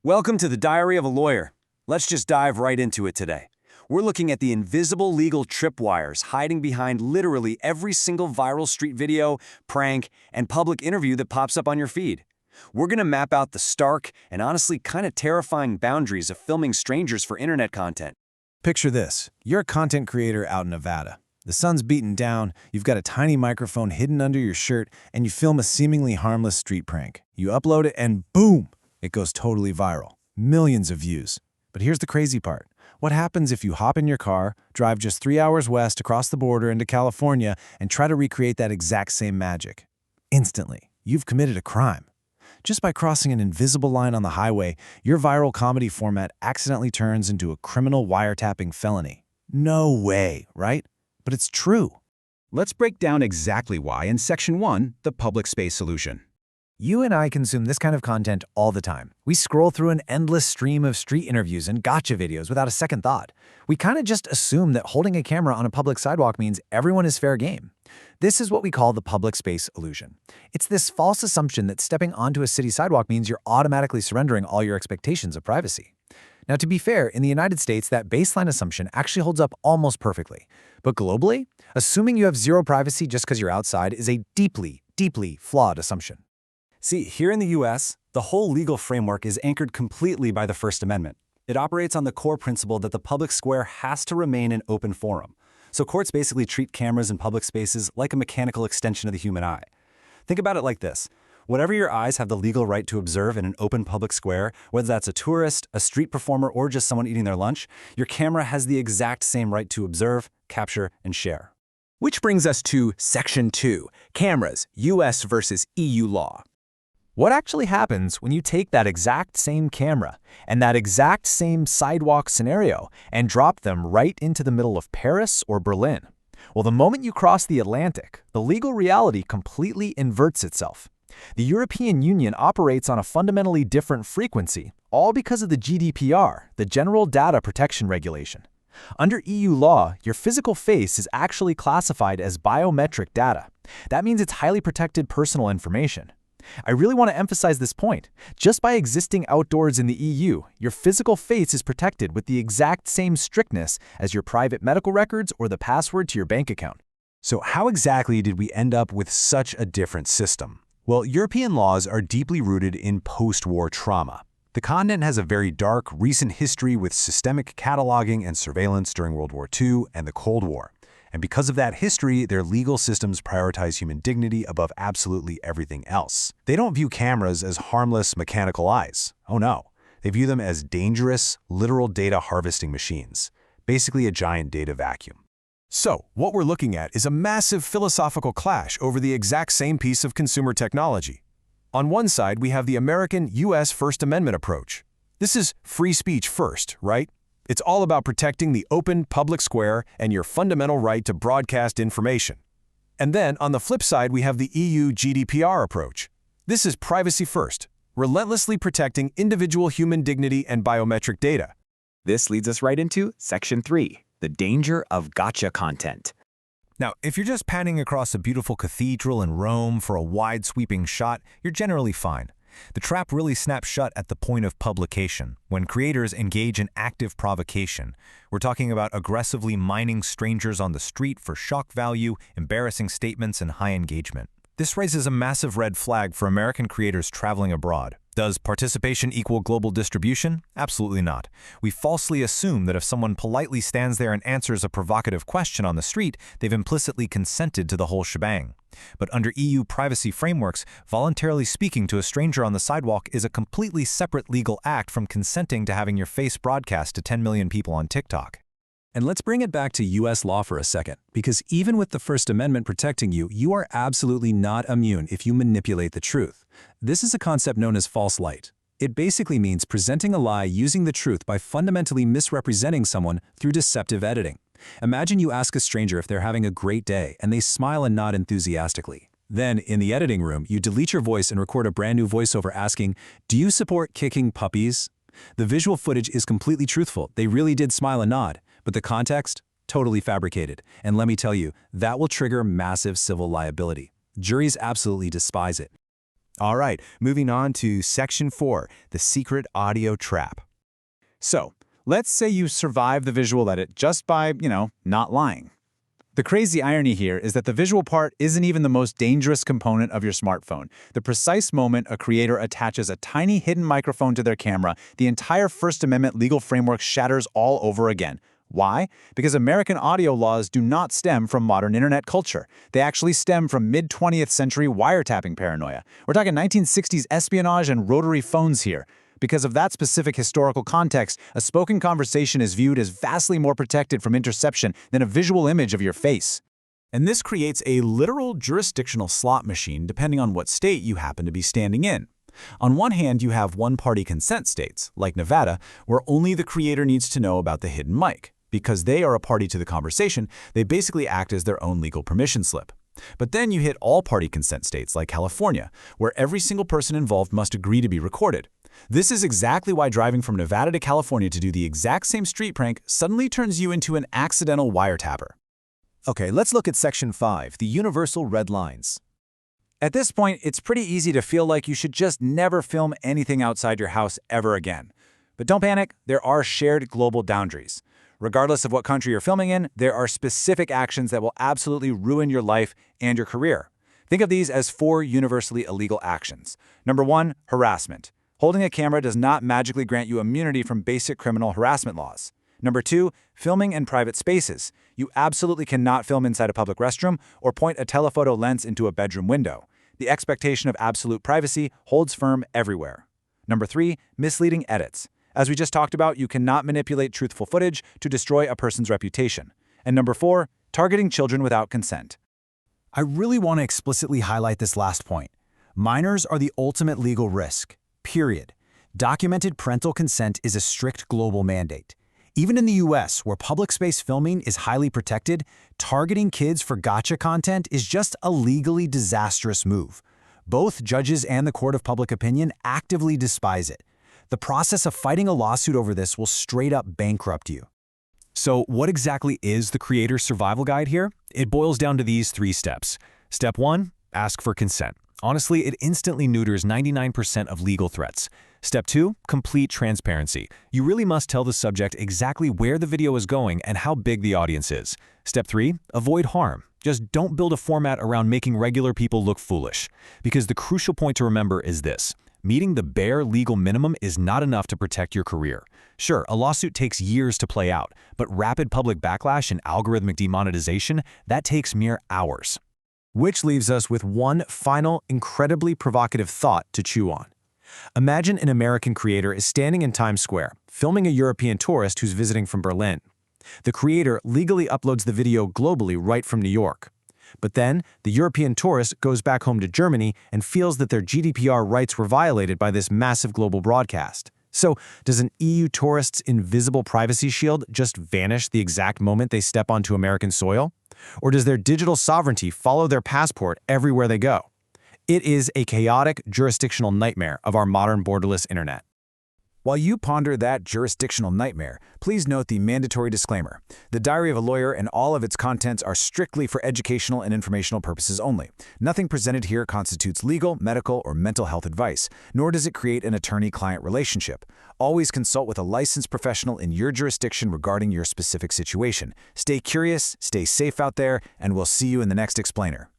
Welcome to the Diary of a Lawyer. Let's just dive right into it today. We're looking at the invisible legal tripwires hiding behind literally every single viral street video, prank, and public interview that pops up on your feed. We're going to map out the stark and honestly kind of terrifying boundaries of filming strangers for internet content. Picture this. You're a content creator out in Nevada. The sun's beating down, you've got a tiny microphone hidden under your shirt, and you film a seemingly harmless street prank. You upload it and boom! It goes totally viral. Millions of views. But here's the crazy part. What happens if you hop in your car, drive just 3 hours west across the border into California, and try to recreate that exact same magic? Instantly, you've committed a crime. Just by crossing an invisible line on the highway, your viral comedy format accidentally turns into a criminal wiretapping felony. No way, right? But it's true. Let's break down exactly why in Section 1, the public space solution. You and I consume this kind of content all the time. We scroll through an endless stream of street interviews and gotcha videos without a second thought. We kind of just assume that holding a camera on a public sidewalk means everyone is fair game. This is what we call the public space illusion. It's this false assumption that stepping onto a city sidewalk means you're automatically surrendering all your expectations of privacy. Now, to be fair, in the United States, that baseline assumption actually holds up almost perfectly. But globally, assuming you have zero privacy just because you're outside is a deeply, deeply flawed assumption. See, here in the US, the whole legal framework is anchored completely by the First Amendment. It operates on the core principle that the public square has to remain an open forum. So courts basically treat cameras in public spaces like a mechanical extension of the human eye. Think about it like this. Whatever your eyes have the legal right to observe in an open public square, whether that's a tourist, a street performer, or just someone eating their lunch, your camera has the exact same right to observe, capture, and share. Which brings us to Section 2, Cameras, US versus EU law. What actually happens when you take that exact same camera and that exact same sidewalk scenario and drop them right into the middle of Paris or Berlin? Well, the moment you cross the Atlantic, the legal reality completely inverts itself. The European Union operates on a fundamentally different frequency, all because of the GDPR, the General Data Protection Regulation. Under EU law, your physical face is actually classified as biometric data. That means it's highly protected personal information. I really want to emphasize this point. Just by existing outdoors in the EU, your physical face is protected with the exact same strictness as your private medical records or the password to your bank account. So how exactly did we end up with such a different system? Well, European laws are deeply rooted in post-war trauma. The continent has a very dark, recent history with systemic cataloging and surveillance during World War II and the Cold War. And because of that history, their legal systems prioritize human dignity above absolutely everything else. They don't view cameras as harmless mechanical eyes. Oh no. They view them as dangerous, literal data harvesting machines. Basically a giant data vacuum. So, what we're looking at is a massive philosophical clash over the exact same piece of consumer technology. On one side, we have the American US First Amendment approach. This is free speech first, right? It's all about protecting the open public square and your fundamental right to broadcast information. And then, on the flip side, we have the EU GDPR approach. This is privacy first, relentlessly protecting individual human dignity and biometric data. This leads us right into Section 3, the danger of gotcha content. Now, if you're just panning across a beautiful cathedral in Rome for a wide sweeping shot, you're generally fine. The trap really snaps shut at the point of publication, when creators engage in active provocation. We're talking about aggressively mining strangers on the street for shock value, embarrassing statements, and high engagement. This raises a massive red flag for American creators traveling abroad. Does participation equal global distribution? Absolutely not. We falsely assume that if someone politely stands there and answers a provocative question on the street, they've implicitly consented to the whole shebang. But under EU privacy frameworks, voluntarily speaking to a stranger on the sidewalk is a completely separate legal act from consenting to having your face broadcast to 10 million people on TikTok. And let's bring it back to US law for a second, because even with the First Amendment protecting you, you are absolutely not immune if you manipulate the truth. This is a concept known as false light. It basically means presenting a lie using the truth by fundamentally misrepresenting someone through deceptive editing. Imagine you ask a stranger if they're having a great day, and they smile and nod enthusiastically. Then, in the editing room, you delete your voice and record a brand new voiceover asking, "Do you support kicking puppies?" The visual footage is completely truthful. They really did smile and nod. But the context? Totally fabricated. And let me tell you, that will trigger massive civil liability. Juries absolutely despise it. All right, moving on to Section 4, the secret audio trap. So, let's say you survive the visual edit just by, not lying. The crazy irony here is that the visual part isn't even the most dangerous component of your smartphone. The precise moment a creator attaches a tiny hidden microphone to their camera, the entire First Amendment legal framework shatters all over again. Why? Because American audio laws do not stem from modern internet culture. They actually stem from mid-20th century wiretapping paranoia. We're talking 1960s espionage and rotary phones here. Because of that specific historical context, a spoken conversation is viewed as vastly more protected from interception than a visual image of your face. And this creates a literal jurisdictional slot machine depending on what state you happen to be standing in. On one hand, you have one-party consent states, like Nevada, where only the creator needs to know about the hidden mic. Because they are a party to the conversation, they basically act as their own legal permission slip. But then you hit all-party consent states like California, where every single person involved must agree to be recorded. This is exactly why driving from Nevada to California to do the exact same street prank suddenly turns you into an accidental wiretapper. Okay, let's look at Section 5, the universal red lines. At this point, it's pretty easy to feel like you should just never film anything outside your house ever again. But don't panic, there are shared global boundaries. Regardless of what country you're filming in, there are specific actions that will absolutely ruin your life and your career. Think of these as 4 universally illegal actions. Number 1, harassment. Holding a camera does not magically grant you immunity from basic criminal harassment laws. Number 2, filming in private spaces. You absolutely cannot film inside a public restroom or point a telephoto lens into a bedroom window. The expectation of absolute privacy holds firm everywhere. Number 3, misleading edits. As we just talked about, you cannot manipulate truthful footage to destroy a person's reputation. And number 4, targeting children without consent. I really want to explicitly highlight this last point. Minors are the ultimate legal risk, period. Documented parental consent is a strict global mandate. Even in the US, where public space filming is highly protected, targeting kids for gotcha content is just a legally disastrous move. Both judges and the court of public opinion actively despise it. The process of fighting a lawsuit over this will straight up bankrupt you. So what exactly is the creator's survival guide here? It boils down to these 3 steps. Step 1, ask for consent. Honestly, it instantly neuters 99% of legal threats. Step 2, complete transparency. You really must tell the subject exactly where the video is going and how big the audience is. Step 3, avoid harm. Just don't build a format around making regular people look foolish. Because the crucial point to remember is this. Meeting the bare legal minimum is not enough to protect your career. Sure, a lawsuit takes years to play out, but rapid public backlash and algorithmic demonetization, that takes mere hours. Which leaves us with one final, incredibly provocative thought to chew on. Imagine an American creator is standing in Times Square, filming a European tourist who's visiting from Berlin. The creator legally uploads the video globally right from New York. But then, the European tourist goes back home to Germany and feels that their GDPR rights were violated by this massive global broadcast. So, does an EU tourist's invisible privacy shield just vanish the exact moment they step onto American soil? Or does their digital sovereignty follow their passport everywhere they go? It is a chaotic jurisdictional nightmare of our modern borderless internet. While you ponder that jurisdictional nightmare, please note the mandatory disclaimer. The Diary of a Lawyer and all of its contents are strictly for educational and informational purposes only. Nothing presented here constitutes legal, medical, or mental health advice, nor does it create an attorney-client relationship. Always consult with a licensed professional in your jurisdiction regarding your specific situation. Stay curious, stay safe out there, and we'll see you in the next explainer.